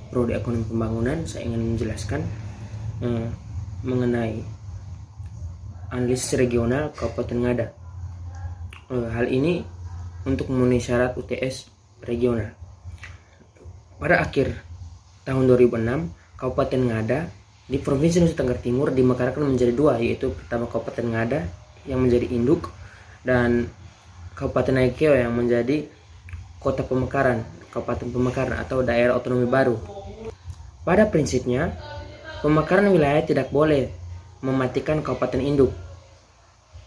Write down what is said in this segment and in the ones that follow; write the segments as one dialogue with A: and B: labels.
A: Prodi Ekonomi Pembangunan, saya ingin menjelaskan mengenai analisis regional Kabupaten Ngada. Hal ini untuk memenuhi syarat UTS regional. Pada akhir tahun 2006, Kabupaten Ngada di Provinsi Nusa Tenggara Timur dimekarkan menjadi dua, yaitu pertama Kabupaten Ngada yang menjadi induk dan Kabupaten Naikeo yang menjadi kota pemekaran, kabupaten pemekaran atau daerah otonomi baru. Pada prinsipnya, pemekaran wilayah tidak boleh mematikan kabupaten induk.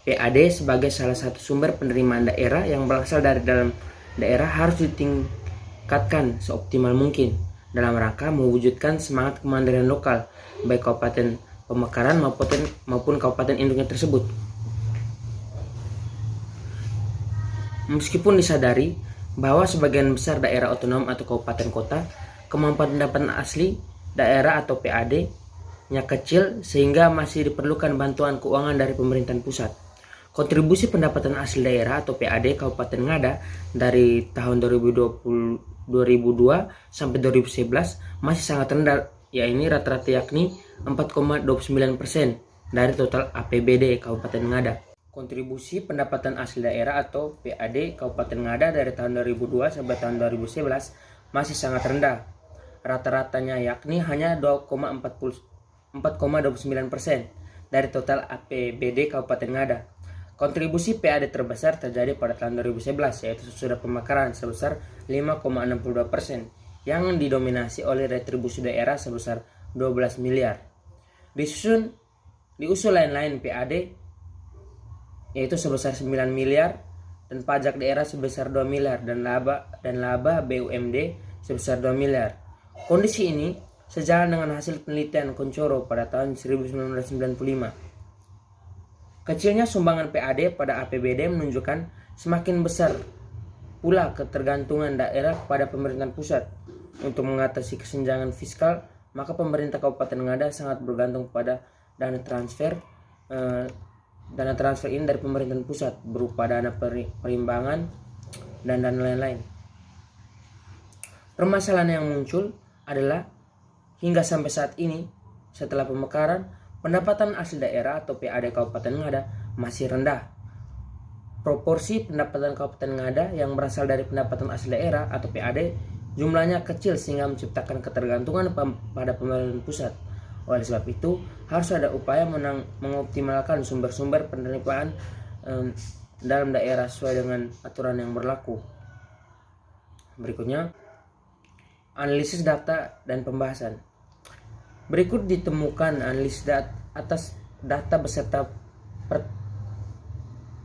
A: PAD sebagai salah satu sumber penerimaan daerah yang berasal dari dalam daerah harus ditingkatkan seoptimal mungkin dalam rangka mewujudkan semangat kemandirian lokal baik kabupaten pemekaran maupun kabupaten induknya tersebut. Meskipun disadari bahwa sebagian besar daerah otonom atau kabupaten kota kemampuan pendapatan asli daerah atau PAD-nya kecil sehingga masih diperlukan bantuan keuangan dari pemerintahan pusat. Kontribusi pendapatan asli daerah atau PAD Kabupaten Ngada dari tahun 2002 sampai 2011 masih sangat rendah, yakni rata-rata yakni 4,29% dari total APBD Kabupaten Ngada. Kontribusi pendapatan asli daerah atau PAD Kabupaten Ngada dari tahun 2002 sampai tahun 2011 masih sangat rendah. Rata-ratanya yakni hanya 4,29% dari total APBD Kabupaten Ngada. Kontribusi PAD terbesar terjadi pada tahun 2011, yaitu sesudah pemekaran sebesar 5,62%, yang didominasi oleh retribusi daerah sebesar 12 miliar. Diusul lain-lain PAD, yaitu sebesar 9 miliar, dan pajak daerah sebesar 2 miliar, dan laba BUMD sebesar 2 miliar. Kondisi ini sejalan dengan hasil penelitian Kuncoro pada tahun 1995. Kecilnya sumbangan PAD pada APBD menunjukkan semakin besar pula ketergantungan daerah pada pemerintahan pusat. Untuk mengatasi kesenjangan fiskal, maka pemerintah Kabupaten Ngada sangat bergantung pada dana transfer ini dari pemerintahan pusat berupa dana perimbangan dan dana lain-lain. Permasalahan yang muncul adalah hingga sampai saat ini, setelah pemekaran, pendapatan asli daerah atau PAD Kabupaten Ngada masih rendah. Proporsi pendapatan Kabupaten Ngada yang berasal dari pendapatan asli daerah atau PAD jumlahnya kecil sehingga menciptakan ketergantungan pada pemerintahan pusat. Oleh sebab itu, harus ada upaya mengoptimalkan sumber-sumber penerimaan dalam daerah sesuai dengan aturan yang berlaku. Berikutnya, analisis data dan pembahasan. Berikut ditemukan analisis atas data beserta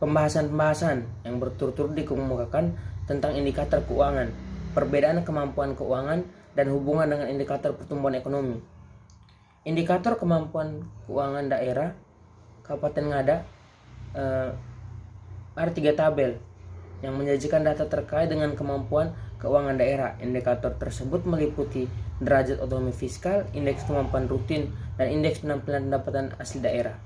A: pembahasan-pembahasan yang berturut-turut dikemukakan tentang indikator keuangan, perbedaan kemampuan keuangan, dan hubungan dengan indikator pertumbuhan ekonomi. Indikator kemampuan keuangan daerah Kabupaten Ngada ada 3 tabel yang menyajikan data terkait dengan kemampuan keuangan daerah. Indikator tersebut meliputi derajat otonomi fiskal, indeks kemampuan rutin, dan indeks penampilan pendapatan asli daerah.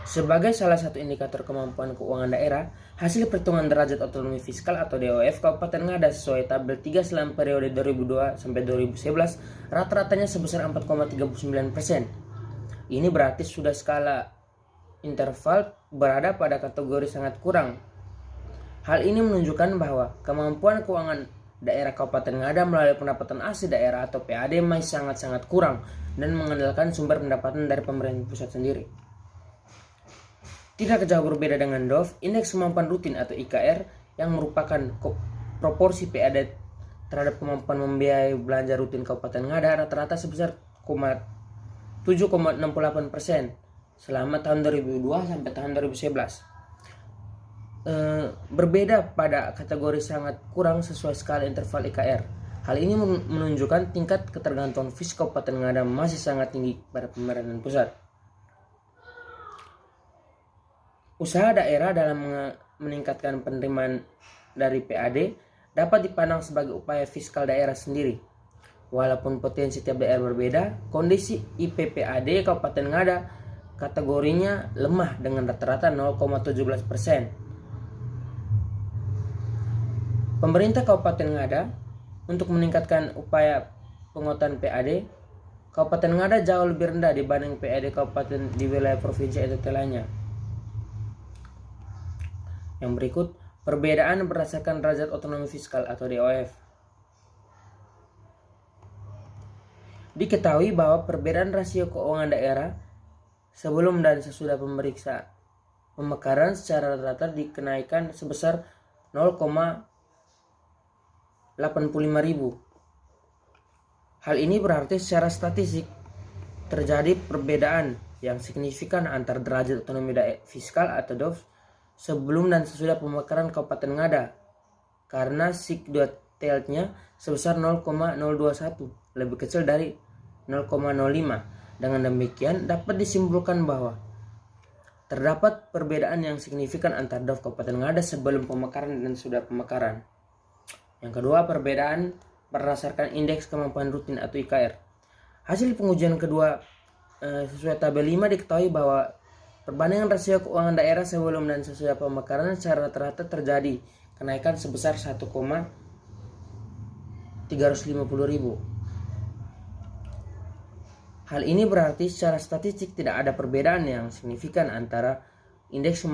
A: Sebagai salah satu indikator kemampuan keuangan daerah, hasil perhitungan derajat otonomi fiskal atau DOF Kabupaten Ngada sesuai tabel 3 selama periode 2002 sampai 2011 rata-ratanya sebesar 4,39%. Ini berarti sudah skala interval berada pada kategori sangat kurang. Hal ini menunjukkan bahwa kemampuan keuangan daerah Kabupaten Ngada melalui pendapatan asli daerah atau PAD masih sangat-sangat kurang dan mengandalkan sumber pendapatan dari pemerintah pusat sendiri. Tidak jauh berbeda dengan DOF, indeks kemampuan rutin atau IKR yang merupakan proporsi PAD terhadap kemampuan membiayai belanja rutin Kabupaten Ngada rata-rata sebesar 7,68% selama tahun 2002 sampai tahun 2011. Berbeda pada kategori sangat kurang sesuai skala interval IKR. Hal ini menunjukkan tingkat ketergantungan fiskal Kabupaten Ngada masih sangat tinggi pada pemerintahan pusat. Usaha daerah dalam meningkatkan penerimaan dari PAD dapat dipandang sebagai upaya fiskal daerah sendiri. Walaupun potensi tiap daerah berbeda, kondisi IPPAD Kabupaten Ngada kategorinya lemah dengan rata-rata 0,17%. Pemerintah Kabupaten Ngada untuk meningkatkan upaya penguatan PAD, Kabupaten Ngada jauh lebih rendah dibanding PAD kabupaten di wilayah provinsi NTT lainnya. Yang berikut, perbedaan berdasarkan derajat otonomi fiskal atau DOF. Diketahui bahwa perbedaan rasio keuangan daerah sebelum dan sesudah pemekaran secara rata-rata dikenaikan sebesar 0,85 ribu. Hal ini berarti secara statistik terjadi perbedaan yang signifikan antara derajat otonomi fiskal atau DOF sebelum dan sesudah pemekaran Kabupaten Ngada, karena sigma-delta-nya sebesar 0,021, lebih kecil dari 0,05. Dengan demikian dapat disimpulkan bahwa terdapat perbedaan yang signifikan antara DOF Kabupaten Ngada sebelum pemekaran dan sudah pemekaran. Yang kedua, perbedaan berdasarkan indeks kemampuan rutin atau IKR. Hasil pengujian kedua sesuai tabel 5 diketahui bahwa perbandingan rasio keuangan daerah sebelum dan sesudah pemekaran secara rata-rata terjadi kenaikan sebesar 1,350.000. Hal ini berarti secara statistik tidak ada perbedaan yang signifikan antara indeks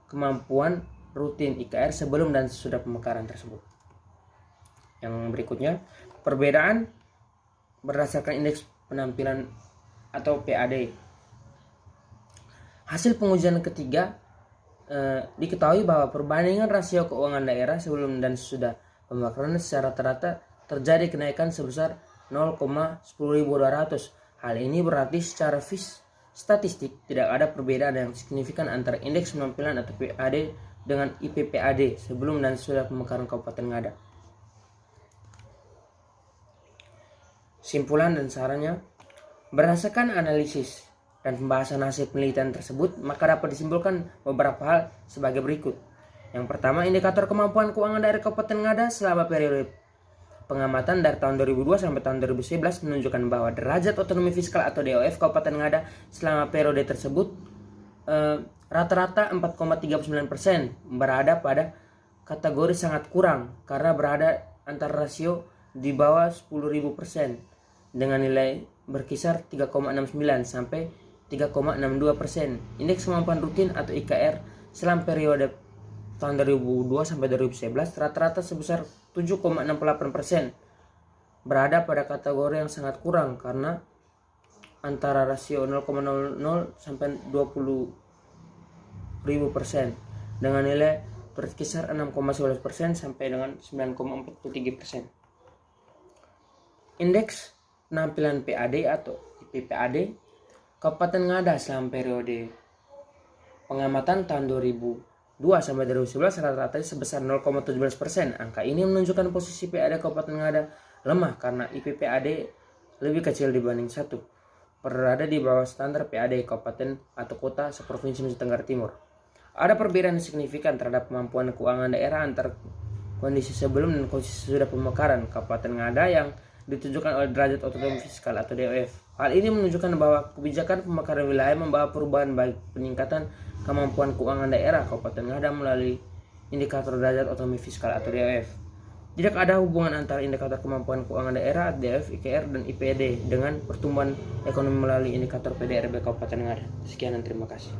A: kemampuan rutin IKR sebelum dan sesudah pemekaran tersebut. Yang berikutnya, perbedaan berdasarkan indeks penampilan atau PAD. Hasil pengujian ketiga diketahui bahwa perbandingan rasio keuangan daerah sebelum dan sesudah pemekaran secara rata-rata terjadi kenaikan sebesar 0,10.200. Hal ini berarti secara statistik tidak ada perbedaan yang signifikan antara indeks penampilan atau PAD dengan IPPAD sebelum dan sesudah pemekaran Kabupaten Ngada. Simpulan dan sarannya, berdasarkan analisis dan pembahasan hasil penelitian tersebut, maka dapat disimpulkan beberapa hal sebagai berikut. Yang pertama, indikator kemampuan keuangan dari Kabupaten Ngada selama periode pengamatan dari tahun 2002 sampai tahun 2011 menunjukkan bahwa derajat otonomi fiskal atau DOF Kabupaten Ngada selama periode tersebut rata-rata 4,39% berada pada kategori sangat kurang karena berada antara rasio di bawah 10.000% dengan nilai berkisar 3,69 sampai 3,62%. Indeks kemampuan rutin atau IKR selama periode tahun 2002 sampai 2011 rata-rata sebesar 7,68%, berada pada kategori yang sangat kurang karena antara rasio 0,00 sampai 20.000% dengan nilai berkisar 6,11% sampai dengan 9,43%. Indeks penampilan PAD atau IPPAD Kabupaten Ngada selama periode pengamatan tahun 2002 sampai 2011 rata-rata sebesar 0,17%. Angka ini menunjukkan posisi PAD Kabupaten Ngada lemah karena IPPAD lebih kecil dibanding 1, berada di bawah standar PAD kabupaten atau kota seprovinsi Nusa Tenggara Timur. Ada perbedaan signifikan terhadap kemampuan keuangan daerah antar kondisi sebelum dan kondisi sesudah pemekaran Kabupaten Ngada yang ditujukan oleh derajat otonomi fiskal atau DOF. Hal ini menunjukkan bahwa kebijakan pemekaran wilayah membawa perubahan baik peningkatan kemampuan keuangan daerah Kabupaten Ngada melalui indikator derajat otonomi fiskal atau DOF. Tidak ada hubungan antara indikator kemampuan keuangan daerah DOF, IKR, dan IPD dengan pertumbuhan ekonomi melalui indikator PDRB Kabupaten Ngada. Sekian dan terima kasih.